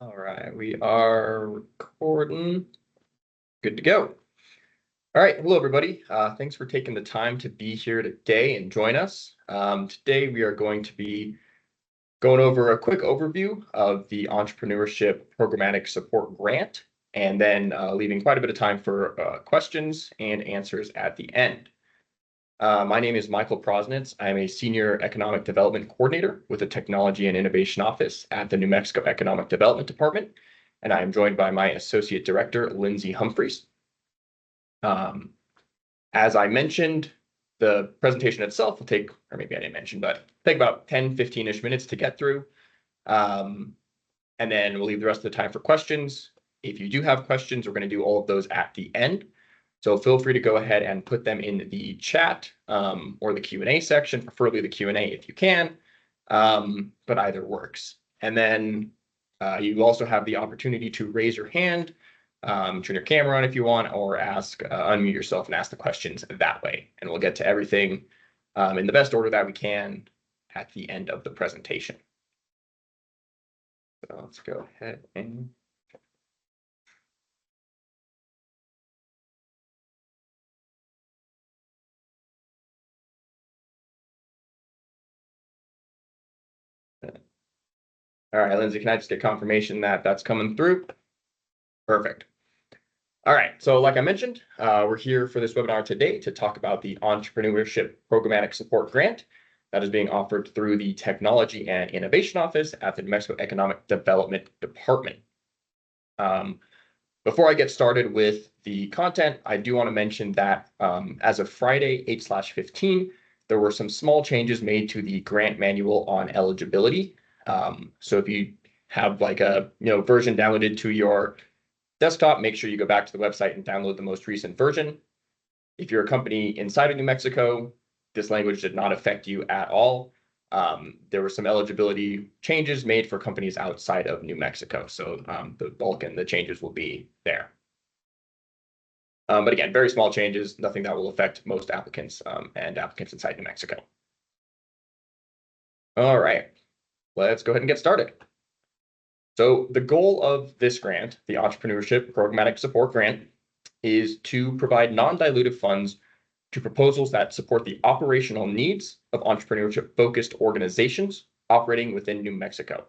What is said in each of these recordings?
All right, we are recording. Good to go. All right, hello everybody. Thanks for taking the time to be here today and join us. Today we are going to be going over a quick overview of the Entrepreneurship Programmatic Support Grant, and then leaving quite a bit of time for questions and answers at the end. My name is Michael Prosnitz. I'm a Senior Economic Development Coordinator with the Technology and Innovation Office at the New Mexico Economic Development Department, and I am joined by my Associate Director, Lindsay Humphreys. As I mentioned, the presentation itself will take, or maybe I didn't mention, but take about 10, 15-ish minutes to get through. And then we'll leave the rest of the time for questions. If you do have questions, we're going to do all of those at the end. So feel free to go ahead and put them in the chat or the Q&A section, preferably the Q&A if you can, but either works. And then you also have the opportunity to raise your hand, turn your camera on if you want, or unmute yourself and ask the questions that way. And we'll get to everything in the best order that we can at the end of the presentation. So let's go ahead and... All right, Lindsay, can I just get confirmation that that's coming through? Perfect. All right, so like I mentioned, we're here for this webinar today to talk about the Entrepreneurship Programmatic Support Grant that is being offered through the Technology and Innovation Office at the New Mexico Economic Development Department. Before I get started with the content, I do want to mention that as of Friday, 8/15, there were some small changes made to the grant manual on eligibility. So if you have like a version downloaded to your desktop, make sure you go back to the website and download the most recent version. If you're a company inside of New Mexico, this language did not affect you at all. There were some eligibility changes made for companies outside of New Mexico. So the bulk and the changes will be there. But again, very small changes, nothing that will affect most applicants and applicants inside New Mexico. All right, let's go ahead and get started. So the goal of this grant, the Entrepreneurship Programmatic Support Grant, is to provide non-dilutive funds to proposals that support the operational needs of entrepreneurship-focused organizations operating within New Mexico,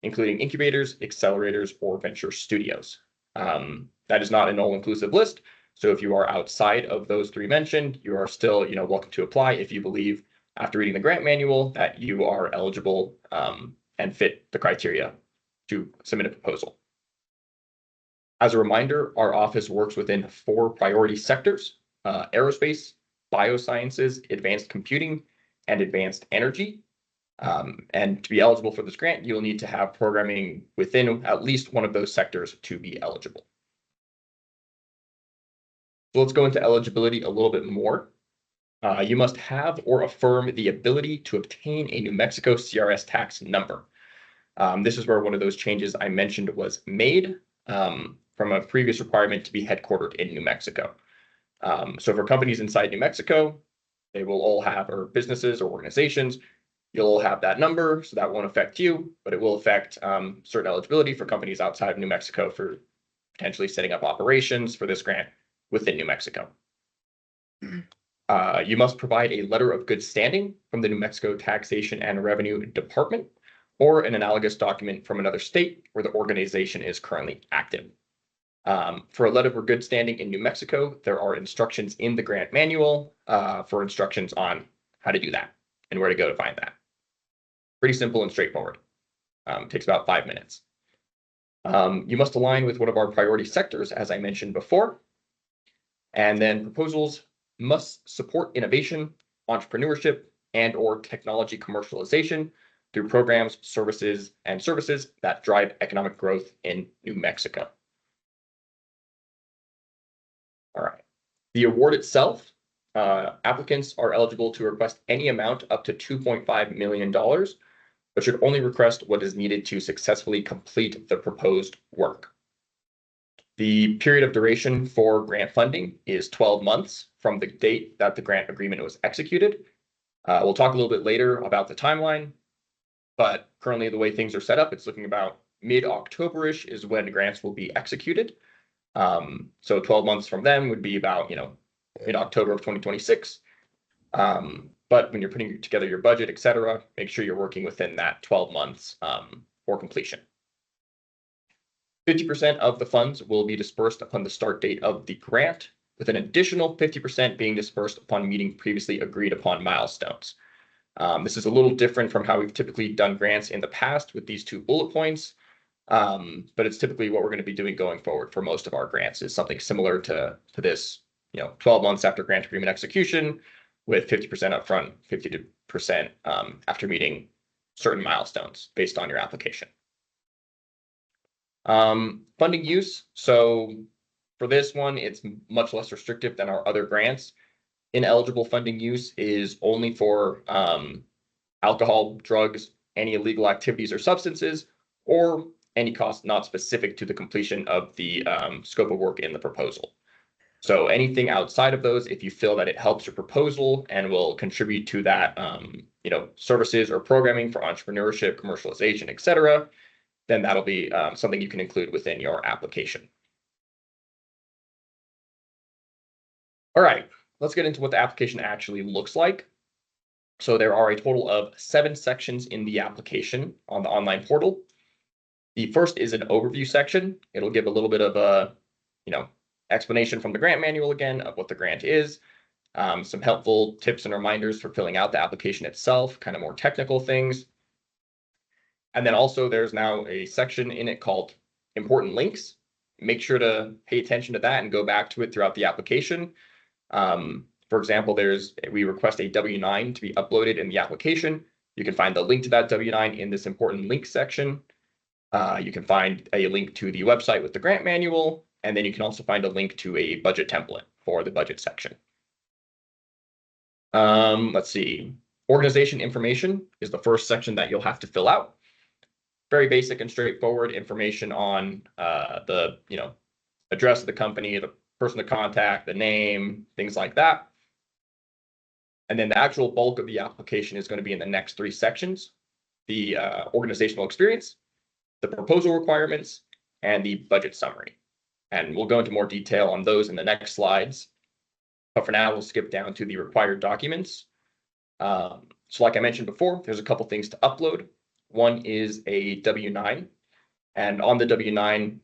including incubators, accelerators, or venture studios. That is not an all-inclusive list. So if you are outside of those three mentioned, you are still welcome to apply if you believe, after reading the grant manual, that you are eligible and fit the criteria to submit a proposal. As a reminder, our office works within 4 priority sectors: aerospace, biosciences, advanced computing, and advanced energy. And to be eligible for this grant, you'll need to have programming within at least one of those sectors to be eligible. So let's go into eligibility a little bit more. You must have or affirm the ability to obtain a New Mexico CRS tax number. This is where one of those changes I mentioned was made from a previous requirement to be headquartered in New Mexico. So for companies inside New Mexico, they will all have, or businesses or organizations, you'll all have that number, so that won't affect you, but it will affect certain eligibility for companies outside of New Mexico for potentially setting up operations for this grant within New Mexico. You must provide a letter of good standing from the New Mexico Taxation and Revenue Department or an analogous document from another state where the organization is currently active. For a letter of good standing in New Mexico, there are instructions in the grant manual for instructions on how to do that and where to go to find that. Pretty simple and straightforward. Takes about 5 minutes. You must align with one of our priority sectors, as I mentioned before. And then proposals must support innovation, entrepreneurship, and/or technology commercialization through programs, services that drive economic growth in New Mexico. All right. The award itself, applicants are eligible to request any amount up to $2.5 million, but should only request what is needed to successfully complete the proposed work. The period of duration for grant funding is 12 months from the date that the grant agreement was executed. We'll talk a little bit later about the timeline, but currently the way things are set up, it's looking about mid-October-ish is when grants will be executed. So 12 months from then would be about, mid-October of 2026. But when you're putting together your budget, et cetera, make sure you're working within that 12 months for completion. 50% of the funds will be dispersed upon the start date of the grant, with an additional 50% being dispersed upon meeting previously agreed upon milestones. This is a little different from how we've typically done grants in the past with these 2 bullet points, but it's typically what we're going to be doing going forward for most of our grants is something similar to this, 12 months after grant agreement execution, with 50% upfront, 50% after meeting certain milestones based on your application. Funding use. So for this one, it's much less restrictive than our other grants. Ineligible funding use is only for alcohol, drugs, any illegal activities or substances, or any cost not specific to the completion of the scope of work in the proposal. So anything outside of those, if you feel that it helps your proposal and will contribute to that, services or programming for entrepreneurship, commercialization, et cetera, then that'll be something you can include within your application. All right, let's get into what the application actually looks like. So there are a total of 7 sections in the application on the online portal. The first is an overview section. It'll give a little bit of a, explanation from the grant manual again of what the grant is, some helpful tips and reminders for filling out the application itself, kind of more technical things. And then also there's now a section in it called important links. Make sure to pay attention to that and go back to it throughout the application. For example, we request a W-9 to be uploaded in the application. You can find the link to that W-9 in this important links section. You can find a link to the website with the grant manual, and then you can also find a link to a budget template for the budget section. Let's see. Organization information is the first section that you'll have to fill out. Very basic and straightforward information on the address of the company, the person to contact, the name, things like that. And then the actual bulk of the application is going to be in the next 3 sections: the organizational experience, the proposal requirements, and the budget summary. And we'll go into more detail on those in the next slides. But for now, we'll skip down to the required documents. So like I mentioned before, there's a couple things to upload. One is a W-9, and on the W-9,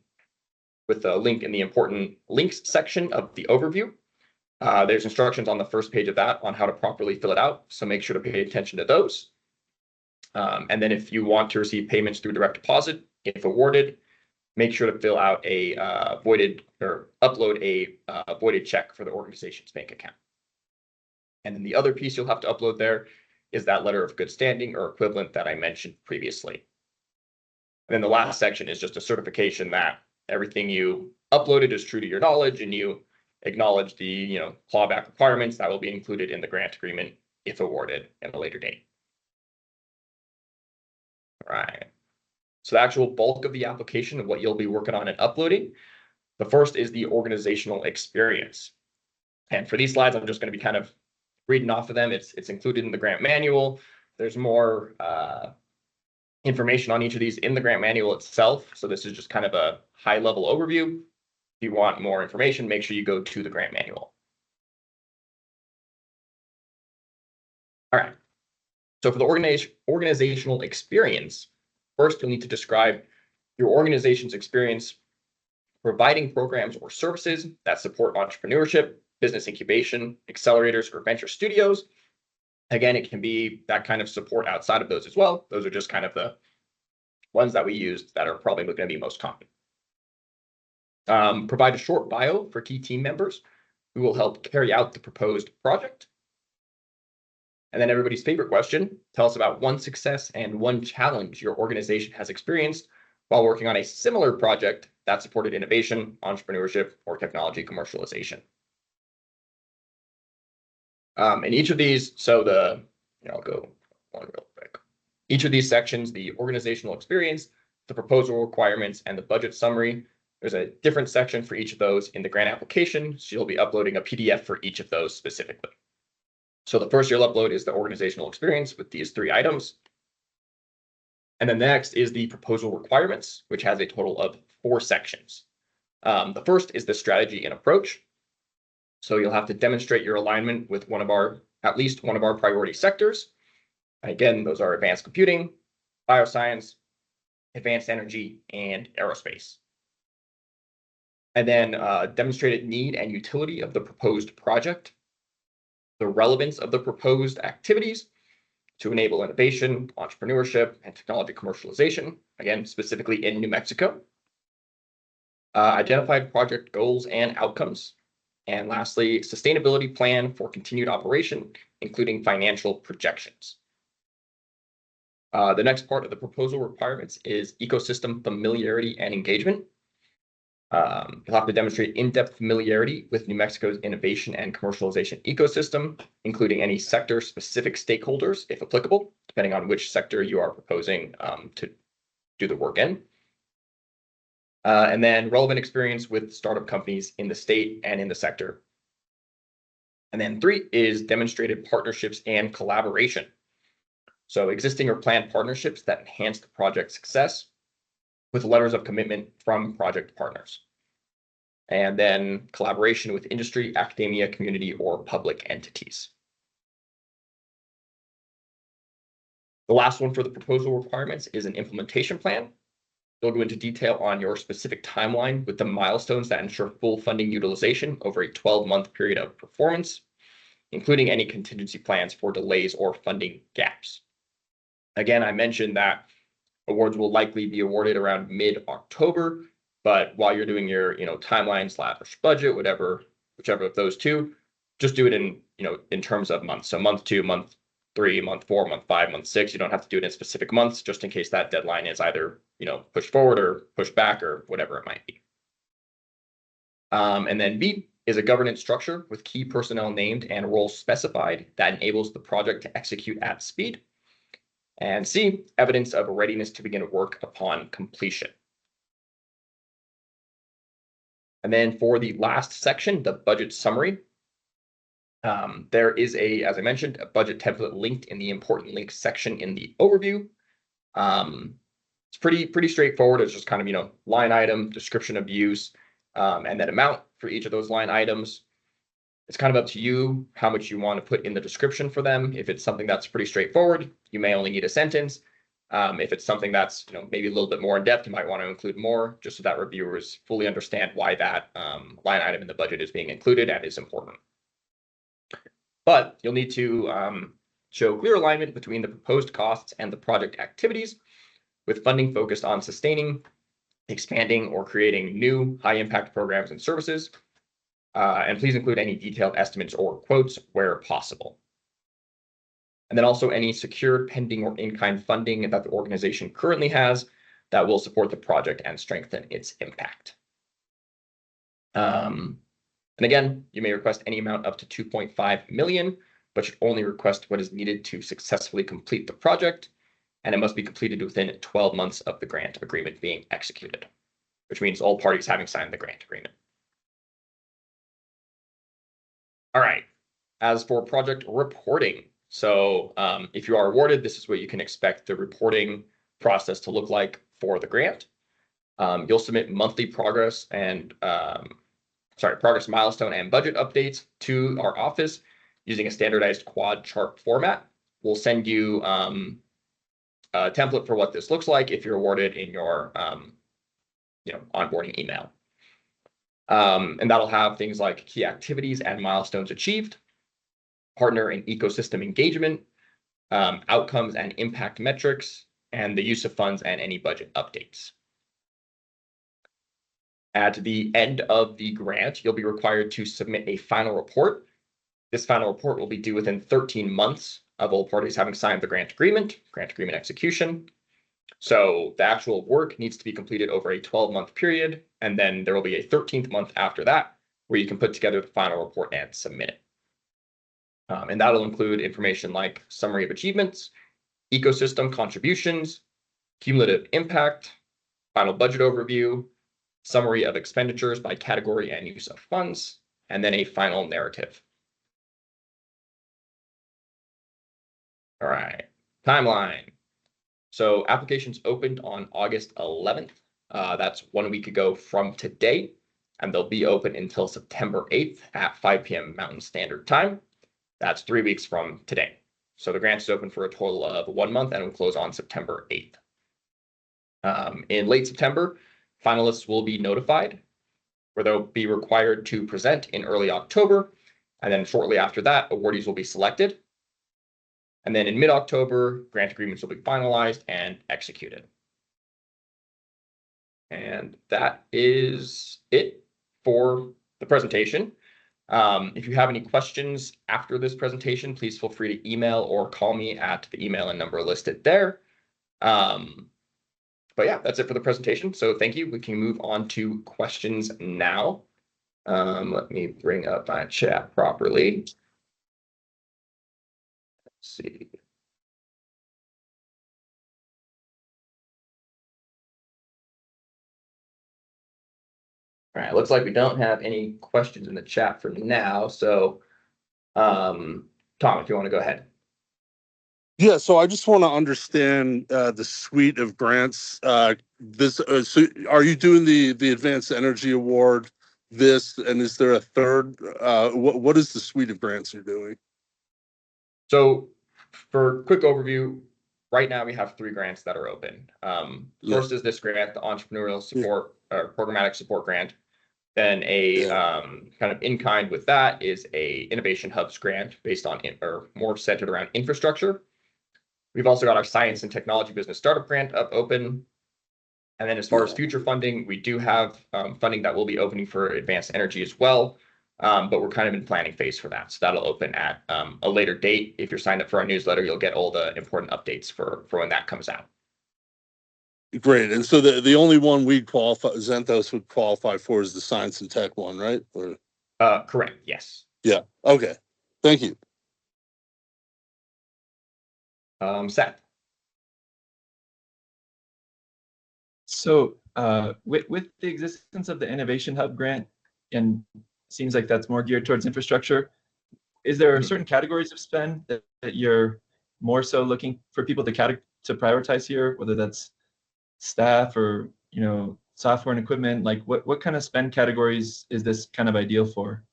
with a link in the important links section of the overview, there's instructions on the first page of that on how to properly fill it out. So make sure to pay attention to those. And then if you want to receive payments through direct deposit, if awarded, make sure to fill out a upload a voided check for the organization's bank account. And then the other piece you'll have to upload there is that letter of good standing or equivalent that I mentioned previously. And then the last section is just a certification that everything you uploaded is true to your knowledge, and you acknowledge the clawback requirements that will be included in the grant agreement if awarded at a later date. All right. So the actual bulk of the application of what you'll be working on and uploading. The first is the organizational experience. And for these slides, I'm just going to be kind of reading off of them. It's included in the grant manual. There's more information on each of these in the grant manual itself. So this is just kind of a high-level overview. If you want more information, make sure you go to the grant manual. All right. So for the organizational experience, first, you'll need to describe your organization's experience providing programs or services that support entrepreneurship, business incubation, accelerators, or venture studios. Again, it can be that kind of support outside of those as well. Those are just kind of the ones that we used that are probably going to be most common. Provide a short bio for key team members who will help carry out the proposed project. And then everybody's favorite question, tell us about one success and one challenge your organization has experienced while working on a similar project that supported innovation, entrepreneurship, or technology commercialization. And each of these, so I'll go one real quick. Each of these sections, the organizational experience, the proposal requirements, and the budget summary, there's a different section for each of those in the grant application. So you'll be uploading a PDF for each of those specifically. So the first you'll upload is the organizational experience with these 3 items. And then next is the proposal requirements, which has a total of 4 sections. The first is the strategy and approach. So you'll have to demonstrate your alignment with at least one of our priority sectors. Again, those are advanced computing, bioscience, advanced energy, and aerospace. And then demonstrated need and utility of the proposed project, the relevance of the proposed activities to enable innovation, entrepreneurship, and technology commercialization, again, specifically in New Mexico. Identified project goals and outcomes. And lastly, sustainability plan for continued operation, including financial projections. The next part of the proposal requirements is ecosystem familiarity and engagement. You'll have to demonstrate in-depth familiarity with New Mexico's innovation and commercialization ecosystem, including any sector-specific stakeholders, if applicable, depending on which sector you are proposing to do the work in. And then relevant experience with startup companies in the state and in the sector. And then 3 is demonstrated partnerships and collaboration. So existing or planned partnerships that enhance the project's success with letters of commitment from project partners. And then collaboration with industry, academia, community, or public entities. The last one for the proposal requirements is an implementation plan. They'll go into detail on your specific timeline with the milestones that ensure full funding utilization over a 12-month period of performance, including any contingency plans for delays or funding gaps. Again, I mentioned that awards will likely be awarded around mid-October, but while you're doing your timeline/budget, whichever of those two, just do it in terms of months. So month 2, month 3, month 4, month 5, month 6. You don't have to do it in specific months, just in case that deadline is either pushed forward or pushed back or whatever it might be. And then B is a governance structure with key personnel named and roles specified that enables the project to execute at speed. And C, evidence of readiness to begin work upon completion. And then for the last section, the budget summary, there is as I mentioned, a budget template linked in the important links section in the overview. It's pretty straightforward. It's just kind of, line item, description of use, and then amount for each of those line items. It's kind of up to you how much you want to put in the description for them. If it's something that's pretty straightforward, you may only need a sentence. If it's something that's maybe a little bit more in depth, you might want to include more, just so that reviewers fully understand why that line item in the budget is being included and is important. But you'll need to show clear alignment between the proposed costs and the project activities, with funding focused on sustaining, expanding, or creating new high-impact programs and services. And please include any detailed estimates or quotes where possible. And then also any secured, pending, or in-kind funding that the organization currently has that will support the project and strengthen its impact. And again, you may request any amount up to 2.5 million, but should only request what is needed to successfully complete the project, and it must be completed within 12 months of the grant agreement being executed, which means all parties having signed the grant agreement. All right, as for project reporting, so if you are awarded, this is what you can expect the reporting process to look like for the grant. You'll submit monthly progress milestone and budget updates to our office using a standardized quad chart format. We'll send you a template for what this looks like if you're awarded in your onboarding email. And that'll have things like key activities and milestones achieved, partner and ecosystem engagement, outcomes and impact metrics, and the use of funds and any budget updates. At the end of the grant, you'll be required to submit a final report. This final report will be due within 13 months of all parties having signed the grant agreement execution. So the actual work needs to be completed over a 12-month period, and then there will be a 13th month after that where you can put together the final report and submit it. And that'll include information like summary of achievements, ecosystem contributions, cumulative impact, final budget overview, summary of expenditures by category and use of funds, and then a final narrative. All right, timeline. So applications opened on August 11th. That's 1 week ago from today, and they'll be open until September 8th at 5 p.m. Mountain Standard Time. That's 3 weeks from today. So the grant is open for a total of 1 month and will close on September 8th. In late September, finalists will be notified, where they'll be required to present in early October. And then shortly after that, awardees will be selected. And then in mid-October, grant agreements will be finalized and executed. And that is it for the presentation. If you have any questions after this presentation, please feel free to email or call me at the email and number listed there. But yeah, that's it for the presentation. So thank you. We can move on to questions now. Let me bring up my chat properly. Let's see. All right, looks like we don't have any questions in the chat for now. So, Tom, if you want to go ahead. Yeah, so I just want to understand the suite of grants. So are you doing the Advanced Energy Award? And is there a third? What is the suite of grants you're doing? So, for quick overview, right now we have 3 grants that are open. First is this grant, the Entrepreneurial Support Programmatic Support Grant. Then a kind of in kind with that is a Innovation Hubs grant based on or more centered around infrastructure. We've also got our Science and Technology Business Startup Grant up open. And then as far as future funding, we do have funding that will be opening for advanced energy as well. But we're kind of in planning phase for that. So that'll open at a later date. If you're signed up for our newsletter, you'll get all the important updates for when that comes out. Great. And so the only one we qualify, Zenthos would qualify for is the Science and Tech one, right? Or correct. Yes. Yeah. Okay. Thank you. Seth. So with the existence of the Innovation Hub grant, and seems like that's more geared towards infrastructure, is there certain categories of spend that you're more so looking for people to prioritize here, whether that's staff or software and equipment? Like what kind of spend categories is this kind of ideal for?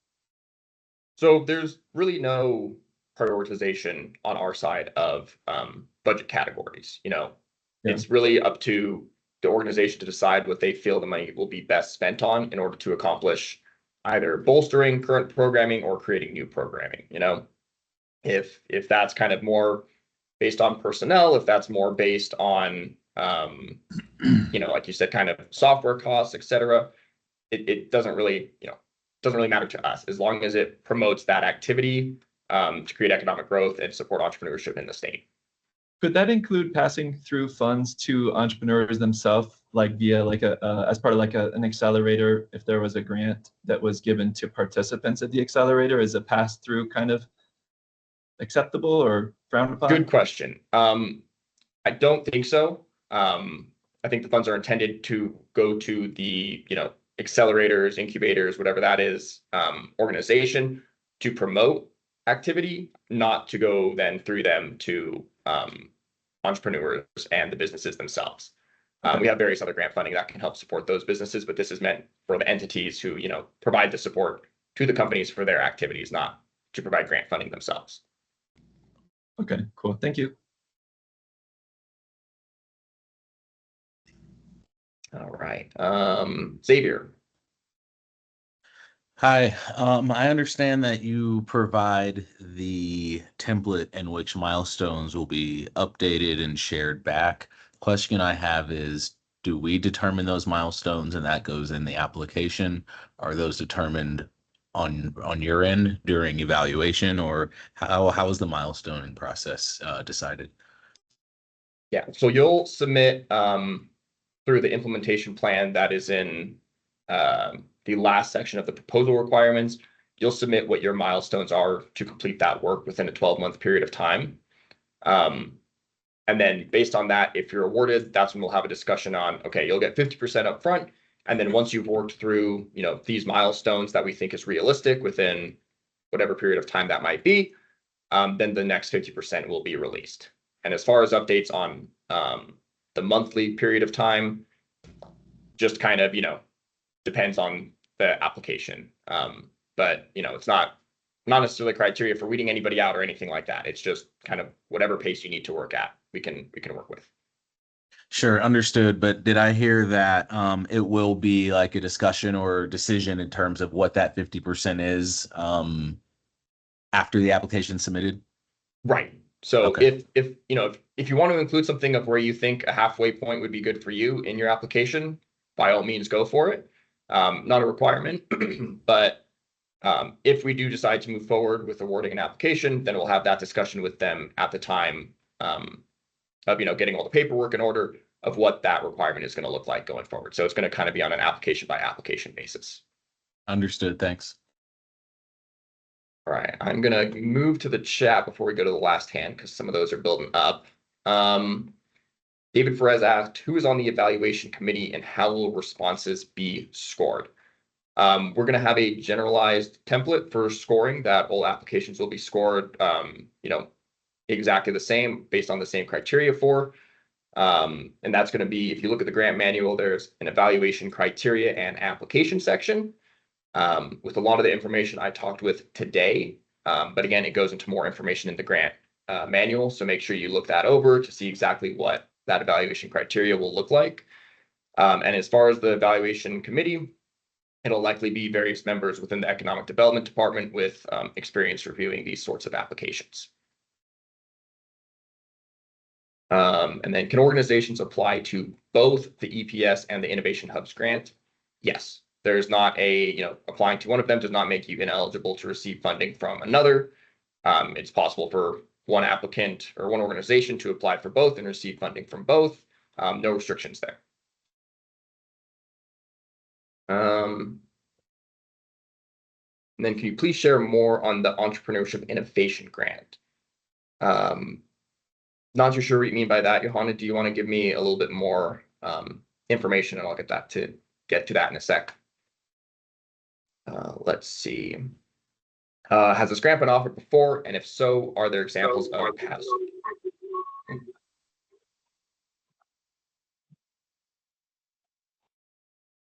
So there's really no prioritization on our side of budget categories. It's really up to the organization to decide what they feel the money will be best spent on in order to accomplish either bolstering current programming or creating new programming. If that's kind of more based on personnel, if that's more based on like you said, kind of software costs, etc., it doesn't really matter to us as long as it promotes that activity to create economic growth and support entrepreneurship in the state. Could that include passing through funds to entrepreneurs themselves, like via as part of an accelerator? If there was a grant that was given to participants at the accelerator, is a pass through kind of acceptable or frowned upon? Good question. I don't think so. I think the funds are intended to go to the accelerators, incubators, whatever that is, organization to promote activity, not to go then through them to entrepreneurs and the businesses themselves. We have various other grant funding that can help support those businesses, but this is meant for the entities who provide the support to the companies for their activities, not to provide grant funding themselves. Okay, cool. Thank you. All right. Xavier. Hi, I understand that you provide the template in which milestones will be updated and shared back. Question I have is, do we determine those milestones and that goes in the application? Are those determined on your end during evaluation, or how is the milestone process decided? Yeah, so you'll submit through the implementation plan that is in the last section of the proposal requirements. You'll submit what your milestones are to complete that work within a 12-month period of time. And then based on that, if you're awarded, that's when we'll have a discussion on, okay, you'll get 50% up front. And then once you've worked through, these milestones that we think is realistic within whatever period of time that might be, then the next 50% will be released. And as far as updates on the monthly period of time, just kind of, depends on the application. But, it's not necessarily criteria for weeding anybody out or anything like that. It's just kind of whatever pace you need to work at, we can work with. Sure, understood. But did I hear that it will be like a discussion or decision in terms of what that 50% is after the application submitted? Right. So Okay. if you want to include something of where you think a halfway point would be good for you in your application, by all means go for it. Not a requirement, but if we do decide to move forward with awarding an application, then we'll have that discussion with them at the time of getting all the paperwork in order of what that requirement is going to look like going forward. So it's going to kind of be on an application by application basis. Understood. Thanks. All right, I'm going to move to the chat before we go to the last hand because some of those are building up. David Perez asked, who is on the evaluation committee and how will responses be scored? We're going to have a generalized template for scoring that all applications will be scored, exactly the same based on the same criteria for. And that's going to be, if you look at the grant manual, there's an evaluation criteria and application section. With a lot of the information I talked with today, but again, it goes into more information in the grant manual. So make sure you look that over to see exactly what that evaluation criteria will look like. And as far as the evaluation committee, it'll likely be various members within the economic development department with experience reviewing these sorts of applications. And then can organizations apply to both the EPS and the Innovation Hubs grant? Yes. There's not applying to one of them does not make you ineligible to receive funding from another. It's possible for one applicant or one organization to apply for both and receive funding from both. No restrictions there. And then can you please share more on the Entrepreneurship Innovation Grant? Not too sure what you mean by that, Johanna. Do you want to give me a little bit more information, and I'll get to that in a sec. Let's see. Has this grant been offered before? And if so, are there examples of past?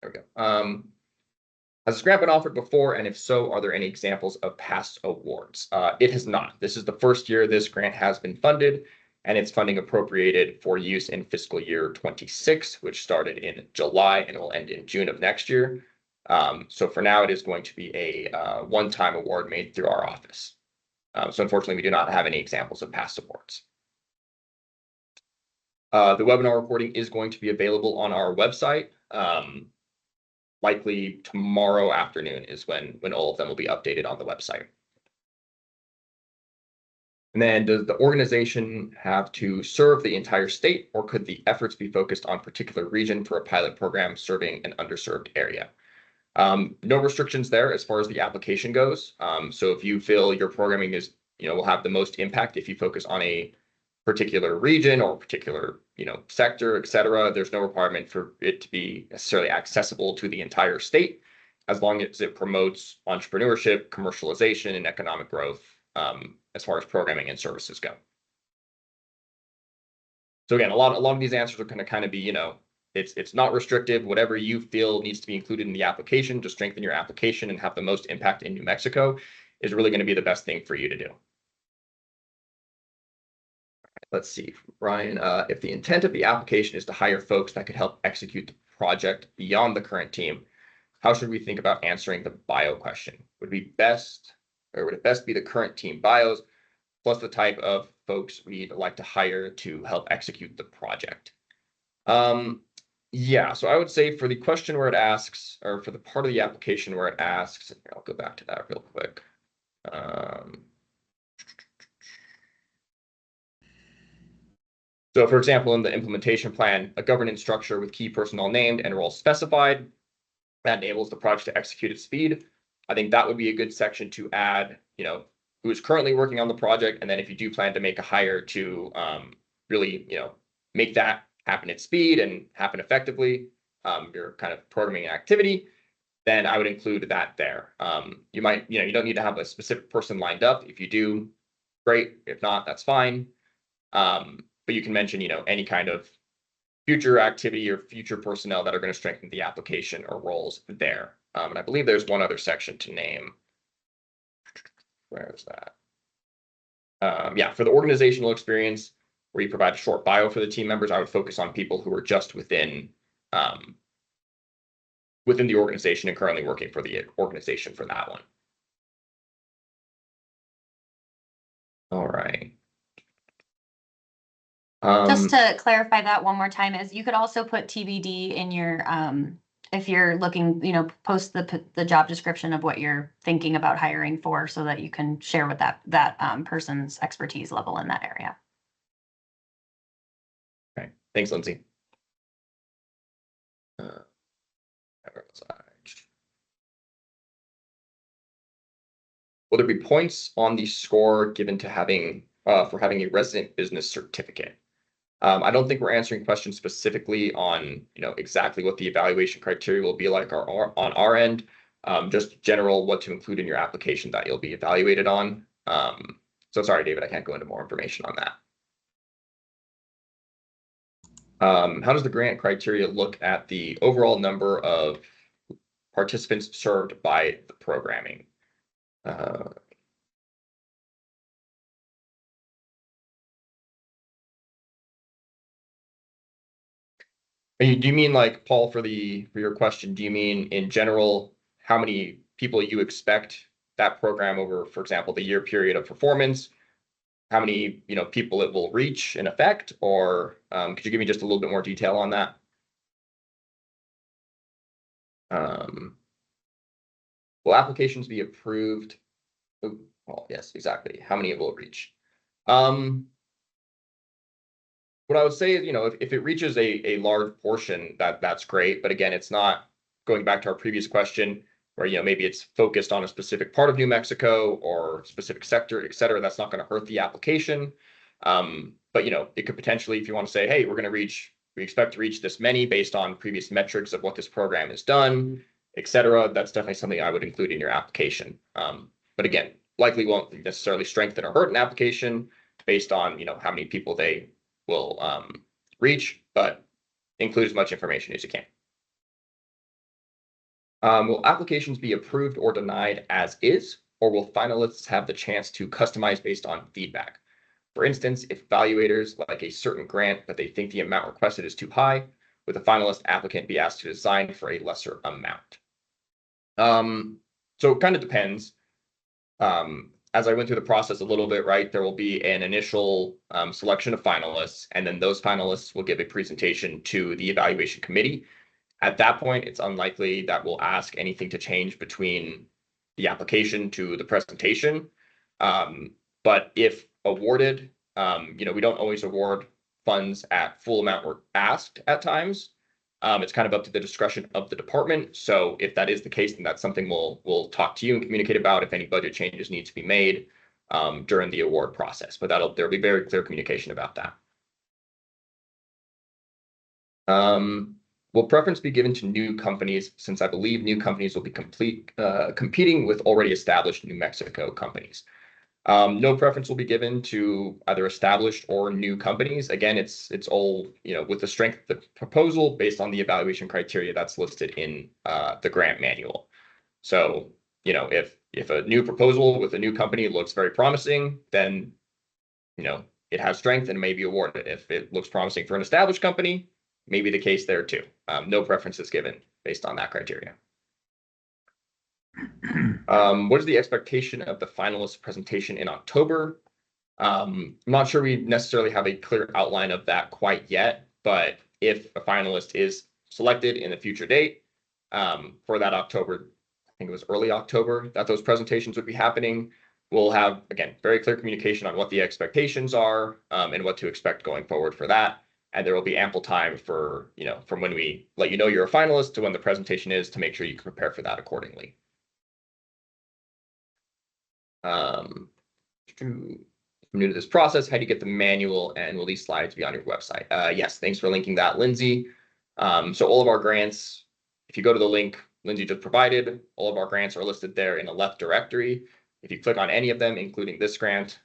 There we go. Has this grant been offered before? And if so, are there any examples of past awards? It has not. This is the first year this grant has been funded, and it's funding appropriated for use in fiscal year 26, which started in July and will end in June of next year. So for now, it is going to be a one-time award made through our office. So unfortunately, we do not have any examples of past awards. The webinar recording is going to be available on our website. Likely tomorrow afternoon is when all of them will be updated on the website. And then does the organization have to serve the entire state, or could the efforts be focused on a particular region for a pilot program serving an underserved area? No restrictions there as far as the application goes. So if you feel your programming is, will have the most impact if you focus on a particular region or particular, sector, et cetera, there's no requirement for it to be necessarily accessible to the entire state, as long as it promotes entrepreneurship, commercialization, and economic growth as far as programming and services go. So again, a lot of these answers are going to kind of be, it's not restrictive. Whatever you feel needs to be included in the application to strengthen your application and have the most impact in New Mexico is really going to be the best thing for you to do. Let's see, Ryan, if the intent of the application is to hire folks that could help execute the project beyond the current team, how should we think about answering the bio question? Would it best be the current team bios plus the type of folks we'd like to hire to help execute the project? Yeah, so I would say for the question where it asks, or for the part of the application where it asks, I'll go back to that real quick. So for example, in the implementation plan, a governance structure with key personnel named and roles specified that enables the project to execute at speed. I think that would be a good section to add, who is currently working on the project. And then if you do plan to make a hire to really, make that happen at speed and happen effectively, your kind of programming activity, then I would include that there. You might, you don't need to have a specific person lined up. If you do, great. If not, that's fine. But you can mention, any kind of future activity or future personnel that are going to strengthen the application or roles there. And I believe there's one other section to name. Where is that? Yeah, for the organizational experience, where you provide a short bio for the team members, I would focus on people who are just within the organization and currently working for the organization for that one. All right. Just to clarify that one more time, is you could also put TBD in your, if you're looking, post the job description of what you're thinking about hiring for, so that you can share with that person's expertise level in that area. Okay, thanks, Lindsay. Will there be points on the score given to having for having a resident business certificate? I don't think we're answering questions specifically on, exactly what the evaluation criteria will be like on our end. Just general what to include in your application that you'll be evaluated on. So sorry, David, I can't go into more information on that. How does the grant criteria look at the overall number of participants served by the programming? Do you mean, like, Paul, for your question, do you mean in general how many people you expect that program over, for example, the year period of performance, how many people it will reach in effect, or could you give me just a little bit more detail on that? Will applications be approved? Oh, well, yes, exactly. How many it will reach? What I would say is, if it reaches a large portion, that's great. But again, it's not, going back to our previous question, where, maybe it's focused on a specific part of New Mexico or specific sector, et cetera. That's not going to hurt the application. But, it could potentially, if you want to say, hey, we expect to reach this many based on previous metrics of what this program has done, et cetera. That's definitely something I would include in your application. But again, likely won't necessarily strengthen or hurt an application based on, how many people they will reach, but include as much information as you can. Will applications be approved or denied as is, or will finalists have the chance to customize based on feedback? For instance, if evaluators like a certain grant, but they think the amount requested is too high, would the finalist applicant be asked to design for a lesser amount? So it kind of depends. As I went through the process a little bit, right, there will be an initial selection of finalists, and then those finalists will give a presentation to the evaluation committee. At that point, it's unlikely that we'll ask anything to change between the application to the presentation. But if awarded, we don't always award funds at full amount we're asked at times. It's kind of up to the discretion of the department. So if that is the case, then that's something we'll talk to you and communicate about if any budget changes need to be made during the award process. But there'll be very clear communication about that. Will preference be given to new companies, since I believe new companies will be competing with already established New Mexico companies? No preference will be given to either established or new companies. Again, it's all, with the strength of the proposal based on the evaluation criteria that's listed in the grant manual. So, if a new proposal with a new company looks very promising, then, it has strength and may be awarded. If it looks promising for an established company, maybe the case there too. No preference is given based on that criteria. What is the expectation of the finalist presentation in October? I'm not sure we necessarily have a clear outline of that quite yet, but if a finalist is selected in a future date for that October, I think it was early October, that those presentations would be happening. We'll have, again, very clear communication on what the expectations are and what to expect going forward for that. And there will be ample time for, from when we let you're a finalist to when the presentation is, to make sure you can prepare for that accordingly. New to this process, how do you get the manual and will these slides be on your website? Yes, thanks for linking that, Lindsay. So all of our grants, if you go to the link Lindsay just provided, all of our grants are listed there in the left directory. If you click on any of them, including this grant,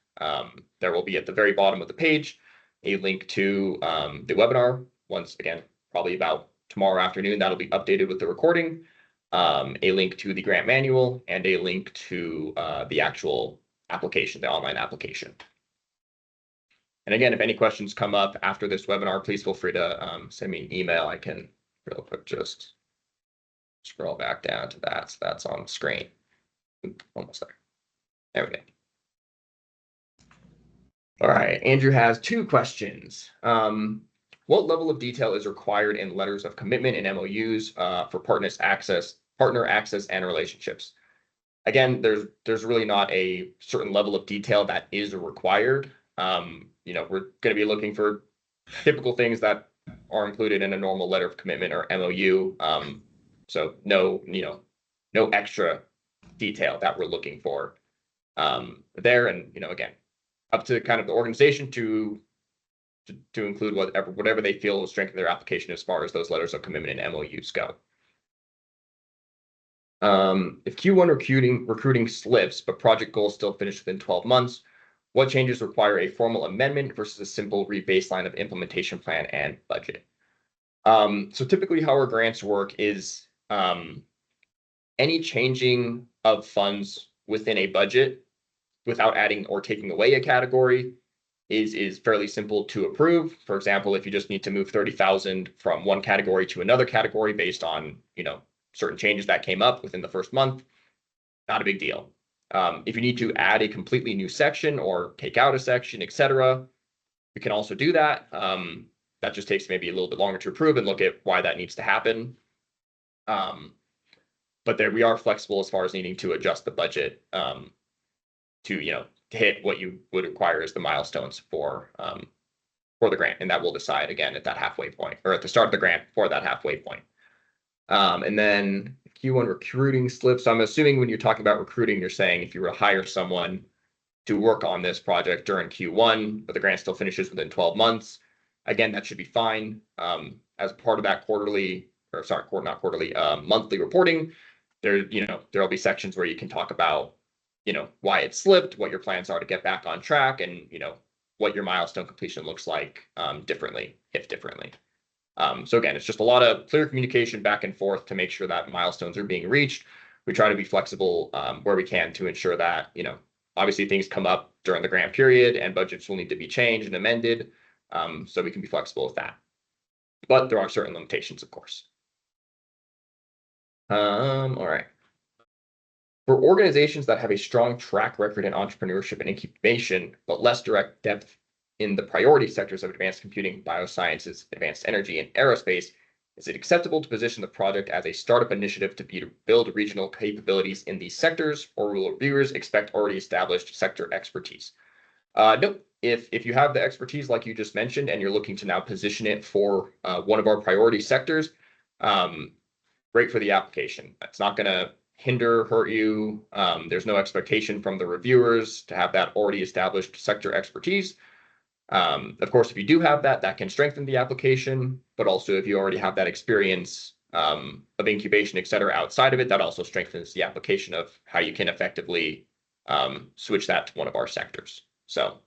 there will be at the very bottom of the page a link to the webinar. Once again, probably about tomorrow afternoon, that'll be updated with the recording. A link to the grant manual and a link to the actual application, the online application. And again, if any questions come up after this webinar, please feel free to send me an email. I can real quick just scroll back down to that. So that's on screen. Almost there. There we go. All right, Andrew has 2 questions. What level of detail is required in letters of commitment and MOUs for partner access, and relationships? Again, there's really not a certain level of detail that is required. You know, we're going to be looking for typical things that are included in a normal letter of commitment or MOU. So no extra detail that we're looking for there. And, you know, again, up to kind of the organization to include whatever they feel will strengthen their application as far as those letters of commitment and MOUs go. If Q1 recruiting slips, but project goals still finish within 12 months, what changes require a formal amendment versus a simple rebaseline of implementation plan and budget? So typically how our grants work is any changing of funds within a budget without adding or taking away a category is fairly simple to approve. For example, if you just need to move 30,000 from one category to another category based on, you know, certain changes that came up within the first month, not a big deal. If you need to add a completely new section or take out a section, etc., we can also do that. That just takes maybe a little bit longer to approve and look at why that needs to happen. But there we are flexible as far as needing to adjust the budget to, you know, to hit what you would require as the milestones for the grant, and that will decide again at that halfway point or at the start of the grant for that halfway point. And then Q1 recruiting slips. So I'm assuming when you're talking about recruiting, you're saying if you were to hire someone to work on this project during Q1, but the grant still finishes within 12 months. Again, that should be fine. As part of that monthly reporting, there'll be sections where you can talk about, you know, why it slipped, what your plans are to get back on track, and, you know, what your milestone completion looks like differently. So again, it's just a lot of clear communication back and forth to make sure that milestones are being reached. We try to be flexible where we can to ensure that, you know, obviously things come up during the grant period and budgets will need to be changed and amended. So we can be flexible with that. But there are certain limitations, of course. All right. For organizations that have a strong track record in entrepreneurship and incubation, but less direct depth in the priority sectors of advanced computing, biosciences, advanced energy, and aerospace, is it acceptable to position the project as a startup initiative to build regional capabilities in these sectors, or will reviewers expect already established sector expertise? No, if you have the expertise like you just mentioned, and you're looking to now position it for one of our priority sectors, great for the application. It's not going to hurt you. There's no expectation from the reviewers to have that already established sector expertise. Of course, if you do have that, that can strengthen the application, but also if you already have that experience of incubation, et cetera, outside of it, that also strengthens the application of how you can effectively switch that to one of our sectors. So,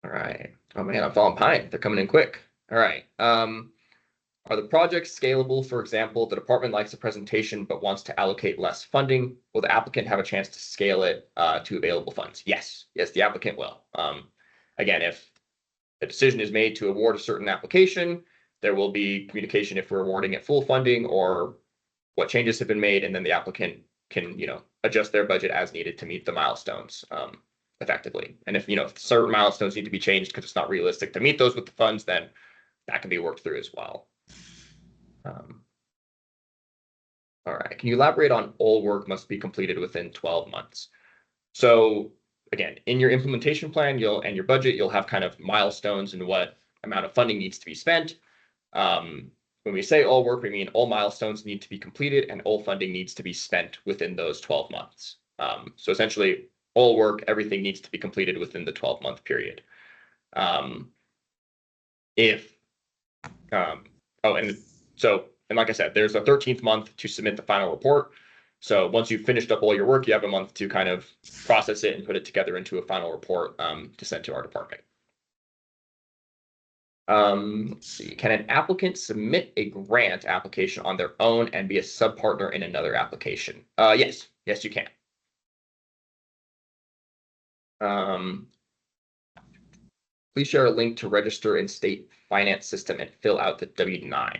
all right. Oh man, I'm falling behind. They're coming in quick. All right. Are the projects scalable? For example, the department likes a presentation but wants to allocate less funding. Will the applicant have a chance to scale it to available funds? Yes, the applicant will. Again, if a decision is made to award a certain application, there will be communication if we're awarding it full funding or what changes have been made, and then the applicant can, you know, adjust their budget as needed to meet the milestones effectively. And if, you know, if certain milestones need to be changed because it's not realistic to meet those with the funds, then that can be worked through as well. All right. Can you elaborate on all work must be completed within 12 months? So again, in your implementation plan, and your budget, you'll have kind of milestones and what amount of funding needs to be spent. When we say all work, we mean all milestones need to be completed and all funding needs to be spent within those 12 months. So essentially all work, everything needs to be completed within the 12-month period. And like I said, there's a 13th month to submit the final report. So once you've finished up all your work, you have a month to kind of process it and put it together into a final report to send to our department. Let's see. Can an applicant submit a grant application on their own and be a subpartner in another application? Yes. Yes, you can. Please share a link to register in state finance system and fill out the W-9.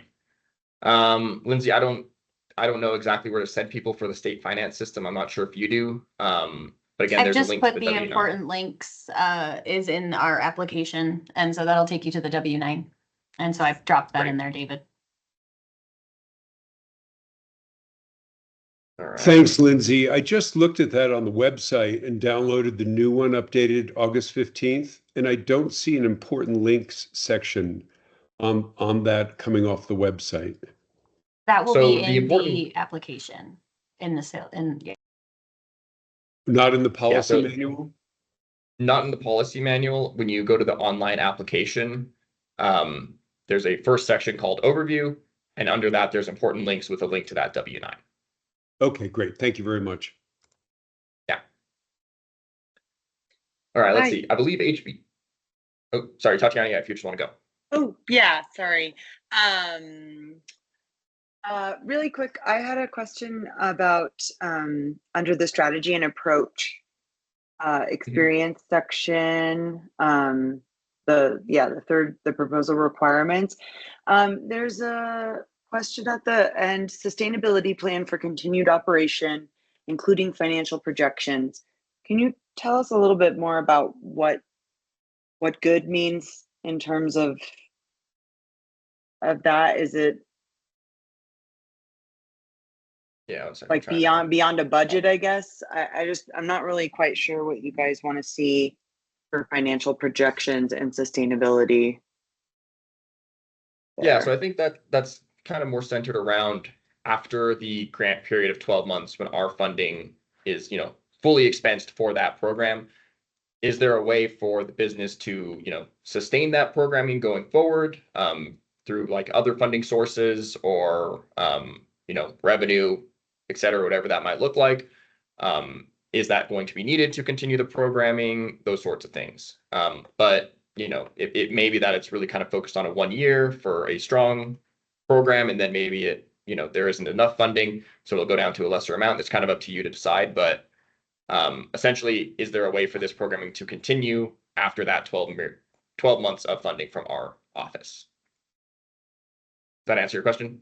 Lindsay, I don't know exactly where to send people for the state finance system. I'm not sure if you do. But again, I've there's a just link to put the the W-9. important links, is in our application, and so that'll take you to the W-9. And so I've dropped that in there, David. All right. Thanks, Lindsay. I just looked at that on the website and downloaded the new one updated August 15th, and I don't see an important links section on that coming off the website. That will So be the in important- the application, in the sale, yeah. Not in the policy so- manual? Not in the policy manual. When you go to the online application, there's a first section called overview, and under that, there's important links with a link to that W-9. Okay, great. Thank you very much. Yeah. All right, let's Hi. see. I believe HB. Oh, sorry, Tatiana, yeah, if you just want to go. Oh, yeah, sorry. Really quick, I had a question about under the strategy and approach experience section, the proposal requirements. There's a question at the end, sustainability plan for continued operation, including financial projections. Can you tell us a little bit more about what good means in terms of that? Is it Yeah, one second, like I'm trying to- beyond a budget, I guess? I'm not really quite sure what you guys want to see for financial projections and sustainability. Yeah, there. so I think that's kind of more centered around after the grant period of 12 months when our funding is, fully expensed for that program. Is there a way for the business to, sustain that programming going forward, through like other funding sources or, revenue, et cetera, whatever that might look like? Is that going to be needed to continue the programming? Those sorts of things. But it may be that it's really kind of focused on a 1 year for a strong program, and then maybe there isn't enough funding, so it'll go down to a lesser amount. It's kind of up to you to decide. But essentially, is there a way for this programming to continue after that 12 months of funding from our office? Does that answer your question?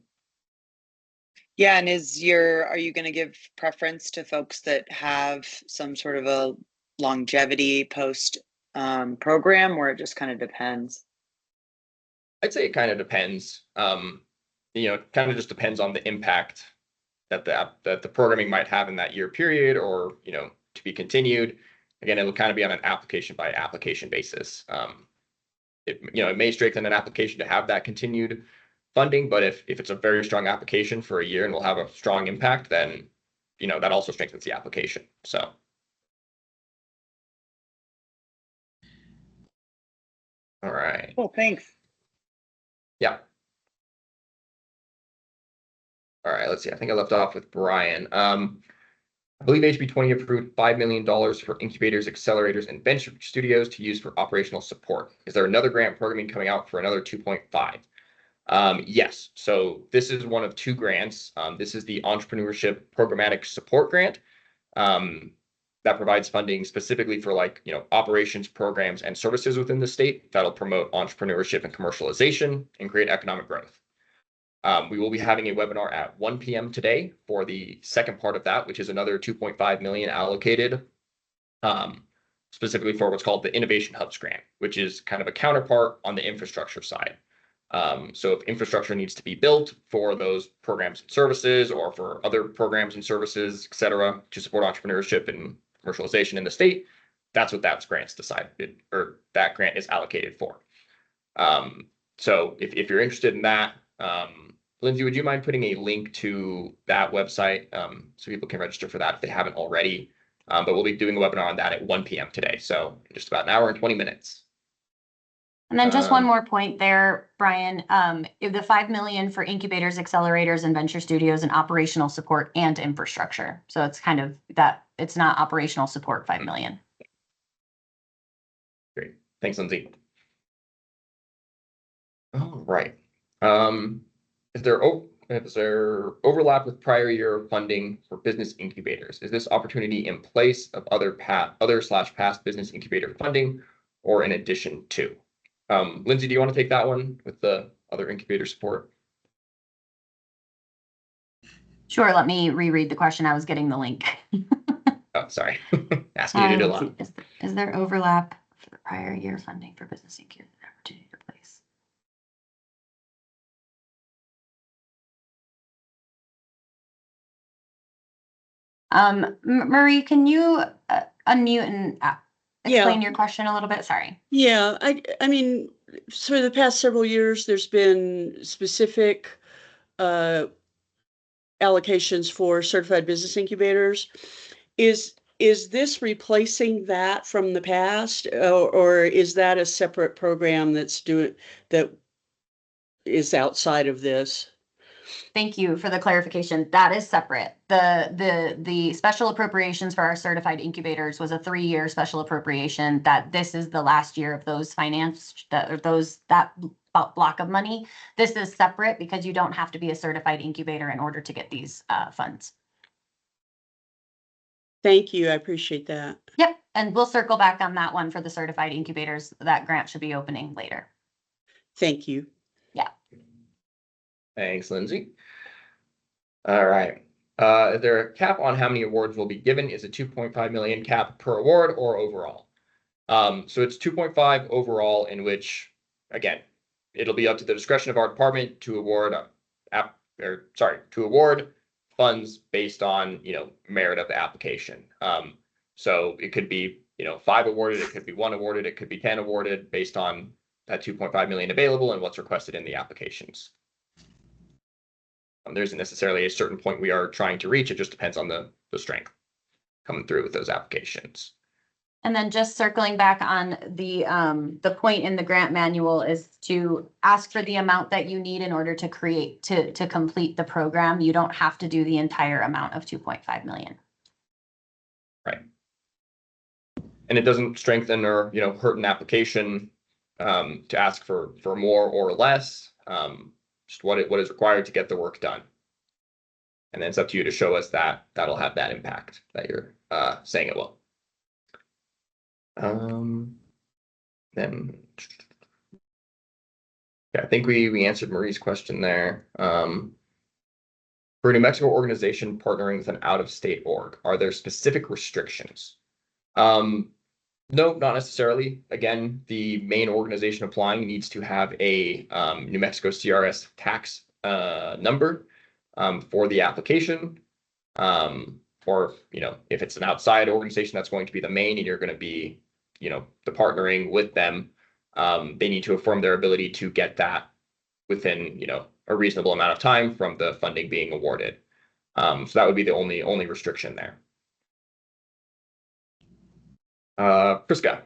Yeah, and are you going to give preference to folks that have some sort of a longevity post program, or it just kind of depends? I'd say it kind of depends. It kind of just depends on the impact that the programming might have in that year period, or to be continued. Again, it'll kind of be on an application by application basis. It may strengthen an application to have that continued funding, but if it's a very strong application for a year and will have a strong impact, then that also strengthens the application. So. All right. Cool, thanks. Yeah. All right, let's see. I think I left off with Brian. I believe HB 20 approved $5 million for incubators, accelerators, and venture studios to use for operational support. Is there another grant programming coming out for another 2.5? Yes. So this is one of two grants. This is the Entrepreneurship Programmatic Support Grant. That provides funding specifically for operations, programs, and services within the state that'll promote entrepreneurship and commercialization and create economic growth. We will be having a webinar at 1 p.m. today for the second part of that, which is another 2.5 million allocated specifically for what's called the Innovation Hubs grant, which is kind of a counterpart on the infrastructure side. So if infrastructure needs to be built for those programs and services, or for other programs and services, et cetera, to support entrepreneurship and commercialization in the state, that's what that grant's decided, or that grant is allocated for. So if you're interested in that, Lindsay, would you mind putting a link to that website so people can register for that if they haven't already? But we'll be doing a webinar on that at 1 p.m. today, so in just about an hour and 20 minutes. And then just one more point there, Brian, if the 5 million for incubators, accelerators, and venture studios and operational support and infrastructure. So it's kind of that, it's not operational support 5 million. Great. Thanks, Lindsay. All right. Is there overlap with prior year funding for business incubators? Is this opportunity in place of other/past business incubator funding or in addition to? Lindsay, do you want to take that one with the other incubator support? Sure, let me reread the question. I was getting the link. Oh, sorry. Asking you to do a Let's lot. see. Is there overlap for the prior year funding for business incubator opportunity to place? Marie, can you unmute and explain your question a little bit? Sorry. Yeah, I mean, for the past several years, there's been specific allocations for certified business incubators. Is this replacing that from the past, or is that a separate program that is outside of this? Thank you for the clarification. That is separate. The special appropriations for our certified incubators was a 3-year special appropriation that this is the last year of those that block of money. This is separate because you don't have to be a certified incubator in order to get these funds. Thank you. I appreciate that. Yep. And we'll circle back on that one for the certified incubators. That grant should be opening later. Thank you. Yeah. Thanks, Lindsay. All right. Is there a cap on how many awards will be given? Is it 2.5 million cap per award or overall? So it's 2.5 overall, in which, again, it'll be up to the discretion of our department to award to award funds based on, merit of the application. So it could be, 5 awarded, it could be 1 awarded, it could be 10 awarded based on that 2.5 million available and what's requested in the applications. There isn't necessarily a certain point we are trying to reach. It just depends on the strength coming through with those applications. And then just circling back on the point in the grant manual is to ask for the amount that you need in order to complete the program. You don't have to do the entire amount of 2.5 million. Right. And it doesn't strengthen or, hurt an application to ask for more or less. Just what is required to get the work done. And then it's up to you to show us that that'll have that impact that you're saying it will. Then yeah, I think we answered Marie's question there. For a New Mexico organization partnering with an out-of-state org, are there specific restrictions? No, not necessarily. Again, the main organization applying needs to have a New Mexico CRS tax number for the application. Or, if it's an outside organization, that's going to be the main, and you're going to be, the partnering with them. They need to affirm their ability to get that within, a reasonable amount of time from the funding being awarded. So that would be the only restriction there. Priska.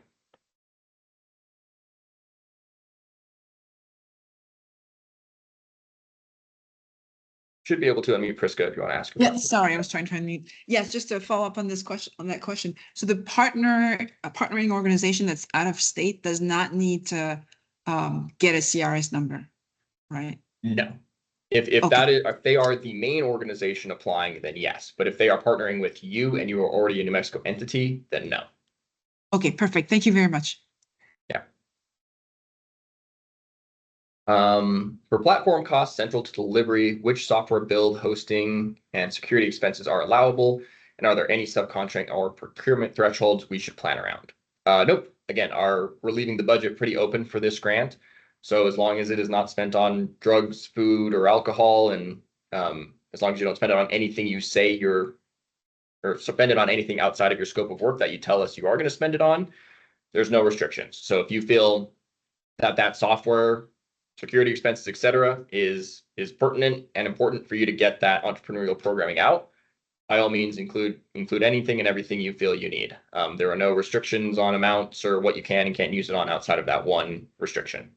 Should be able to unmute Priska if you want to ask. Yeah, sorry, I was trying to unmute. Yes, just to follow up on this question, So the partnering organization that's out of state does not need to get a CRS number, right? No. If they are the main organization applying, then yes. But if they are partnering with you and you are already a New Mexico entity, then no. Okay, perfect. Thank you very much. Yeah. For platform costs central to delivery, which software build, hosting, and security expenses are allowable? And are there any subcontract or procurement thresholds we should plan around? Nope. Again, we're leaving the budget pretty open for this grant. So as long as it is not spent on drugs, food, or alcohol, and as long as you don't spend it on anything you say or spend it on anything outside of your scope of work that you tell us you are going to spend it on, there's no restrictions. So if you feel that software, security expenses, etc., is pertinent and important for you to get that entrepreneurial programming out, by all means include anything and everything you feel you need. There are no restrictions on amounts or what you can and can't use it on outside of that one restriction.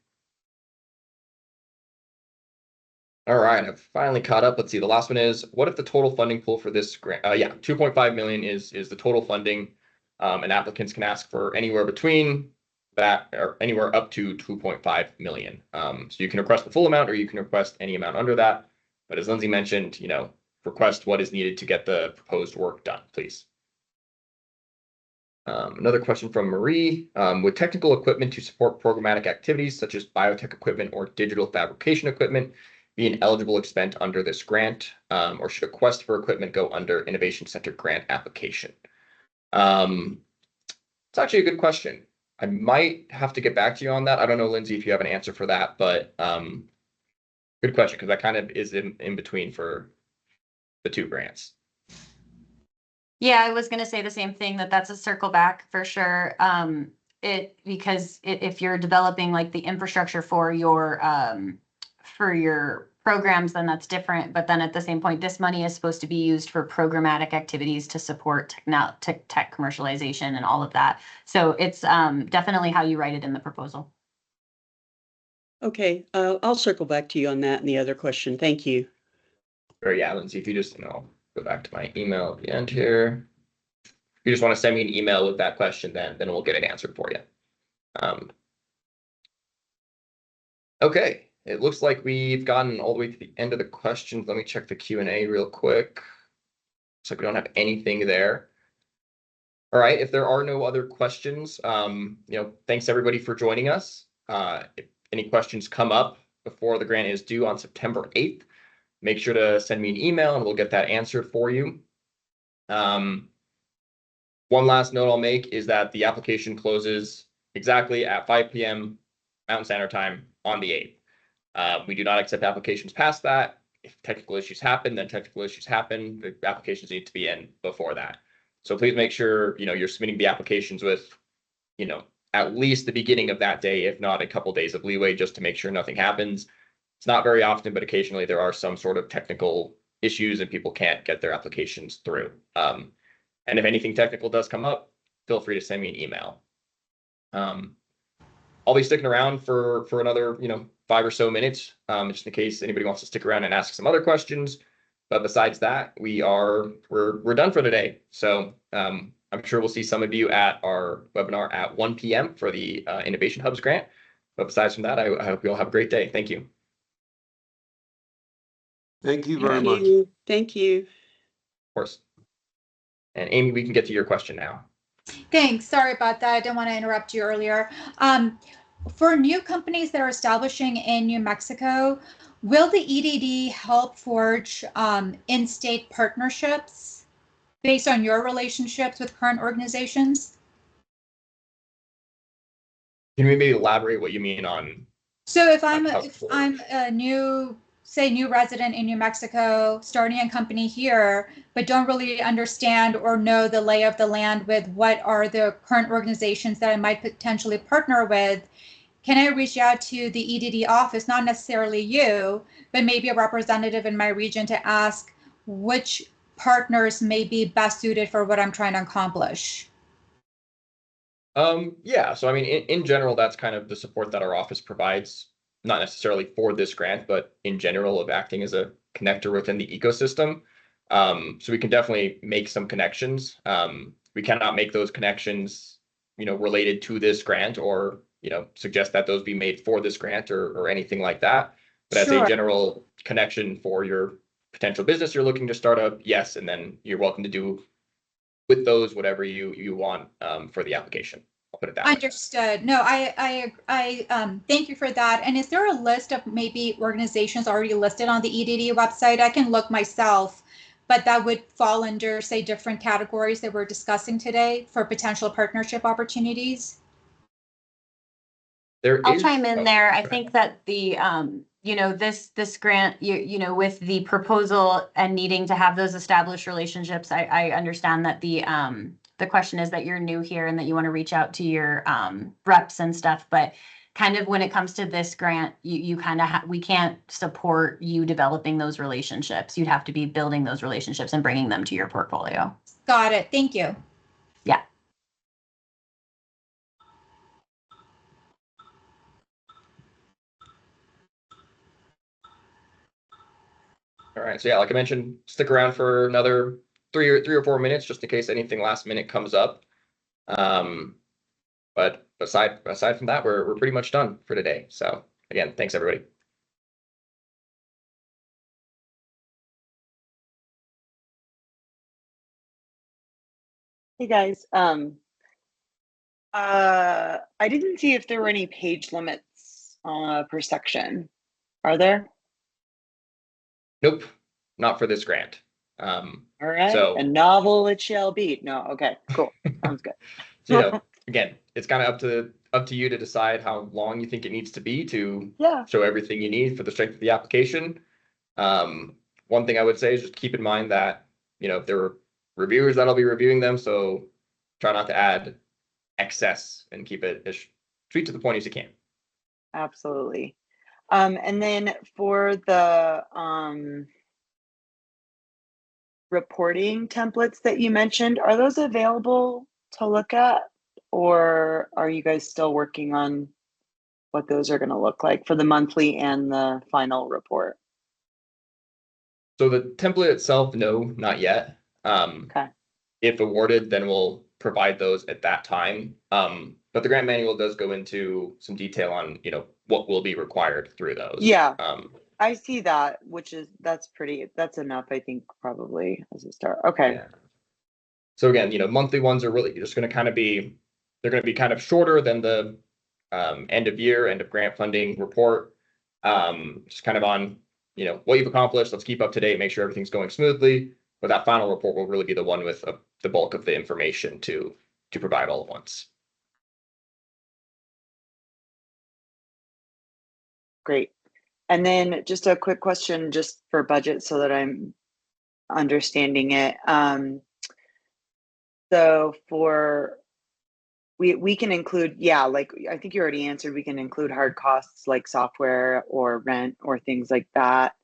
All right, I've finally caught up. Let's see. The last one is, what if the total funding pool for this grant? 2.5 million is the total funding, and applicants can ask for anywhere between that or anywhere up to 2.5 million. So you can request the full amount or you can request any amount under that. But as Lindsay mentioned, request what is needed to get the proposed work done, please. Another question from Marie. Would technical equipment to support programmatic activities such as biotech equipment or digital fabrication equipment be an eligible expense under this grant, or should a request for equipment go under Innovation Center grant application? It's actually a good question. I might have to get back to you on that. I don't know, Lindsay, if you have an answer for that, but good question, because that kind of is in between for the two grants. Yeah, I was gonna say the same thing, that's a circle back for sure. Because if you're developing like the infrastructure for your programs, then that's different. But then at the same point, this money is supposed to be used for programmatic activities to support tech commercialization and all of that. So it's definitely how you write it in the proposal. Okay, I'll circle back to you on that and the other question. Thank you. Or yeah, Lindsay, if you just go back to my email at the end here. If you just want to send me an email with that question, then we'll get it answered for you. Okay, it looks like we've gotten all the way to the end of the questions. Let me check the Q&A real quick. Looks like we don't have anything there. All right, if there are no other questions, thanks everybody for joining us. If any questions come up before the grant is due on September 8th, make sure to send me an email and we'll get that answered for you. One last note I'll make is that the application closes exactly at 5 p.m. Mountain Standard Time on the 8th. We do not accept applications past that. If technical issues happen, then technical issues happen. The applications need to be in before that. So please make sure you're submitting the applications with at least the beginning of that day, if not a couple days of leeway, just to make sure nothing happens. It's not very often, but occasionally there are some sort of technical issues and people can't get their applications through. And if anything technical does come up, feel free to send me an email. I'll be sticking around for another 5 or so minutes, just in case anybody wants to stick around and ask some other questions. But besides that, we're done for today. So I'm sure we'll see some of you at our webinar at 1 p.m. for the Innovation Hubs grant. But besides from that, I hope you all have a great day. Thank you. Thank you very much. Thank you. Of course. And Amy, we can get to your question now. Thanks. Sorry about that. I didn't want to interrupt you earlier. For new companies that are establishing in New Mexico, will the EDD help forge in-state partnerships based on your relationships with current organizations? Can you maybe elaborate what you mean on? So if I'm a new resident in New Mexico, starting a company here, but don't really understand or know the lay of the land with what are the current organizations that I might potentially partner with, can I reach out to the EDD office, not necessarily you, but maybe a representative in my region to ask which partners may be best suited for what I'm trying to accomplish? Yeah, so I mean, in general, that's kind of the support that our office provides, not necessarily for this grant, but in general of acting as a connector within the ecosystem. So we can definitely make some connections. We cannot make those connections, related to this grant or, suggest that those be made for this grant or anything like that. But as a general connection for your potential business you're looking to start up, yes, and then you're welcome to do with those whatever you want for the application. I'll put it that way. Understood. No, I thank you for that. And is there a list of maybe organizations already listed on the EDD website? I can look myself, but that would fall under, say, different categories that we're discussing today for potential partnership opportunities? I'll chime in there. I think that the this grant, with the proposal and needing to have those established relationships, I understand that the question is that you're new here and that you want to reach out to your reps and stuff, but kind of when it comes to this grant, you kind of we can't support you developing those relationships. You'd have to be building those relationships and bringing them to your portfolio. Got it. Thank you. Yeah. All right, so yeah, like I mentioned, stick around for another three or 4 minutes just in case anything last minute comes up. But aside from that, we're pretty much done for today. So again, thanks everybody. Hey guys, I didn't see if there were any page limits per section. Are there? Nope, not for this grant. All right, So a novel it shall be. No, okay, cool. Sounds good. so again, it's kind of up to you to decide how long you think it needs to be to Yeah, show everything you need for the strength of the application. One thing I would say is just keep in mind that, if there are reviewers that'll be reviewing them, so try not to add excess and keep it as straight to the point as you can. absolutely. And then for the reporting templates that you mentioned, are those available to look at, or are you guys still working on what those are going to look like for the monthly and the final report? So the template itself, no, not yet. Okay. If awarded, then we'll provide those at that time. But the grant manual does go into some detail on, what will be required through those. Yeah. I see that, that's enough, I think, probably as a start. Okay. Yeah. So again, monthly ones are really just going to they're going to be kind of shorter than the end of grant funding report. Just kind of on, what you've accomplished. Let's keep up to date, make sure everything's going smoothly. But that final report will really be the one with the bulk of the information to provide all at once. Great. And then just a quick question just for budget so that I'm understanding it. So we can include, like I think you already answered, we can include hard costs like software or rent or things like that,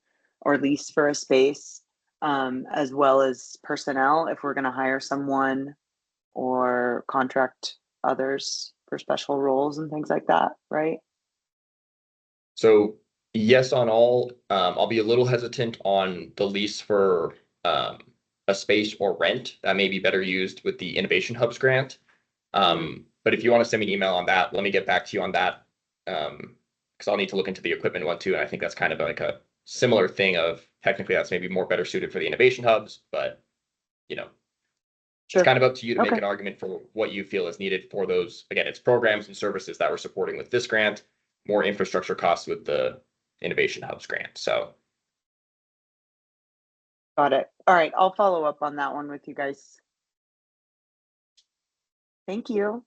or lease for a space, as well as personnel if we're going to hire someone or contract others for special roles and things like that, right? So yes on all. I'll be a little hesitant on the lease for a space or rent. That may be better used with the Innovation Hubs grant. But if you want to send me an email on that, let me get back to you on that. Because I'll need to look into the equipment one too. And I think that's kind of like a similar thing of technically that's maybe more better suited for the Innovation Hubs, but Sure. it's kind of up to you to make Okay. an argument for what you feel is needed for those. Again, it's programs and services that we're supporting with this grant, more infrastructure costs with the Innovation Hubs grant. So Got it. All right. I'll follow up on that one with you guys. Thank you. of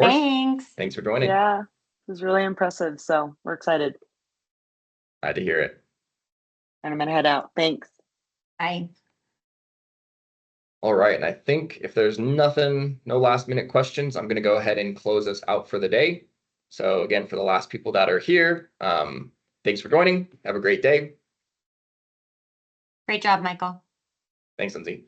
course, Thanks. thanks for joining. Yeah, it was really impressive. So we're excited. Glad to hear it. And I'm going to head out. Thanks. Bye. All right. And I think if there's no last minute questions, I'm going to go ahead and close us out for the day. So again, for the last people that are here, thanks for joining. Have a great day. Great job, Michael. Thanks, Lindsay.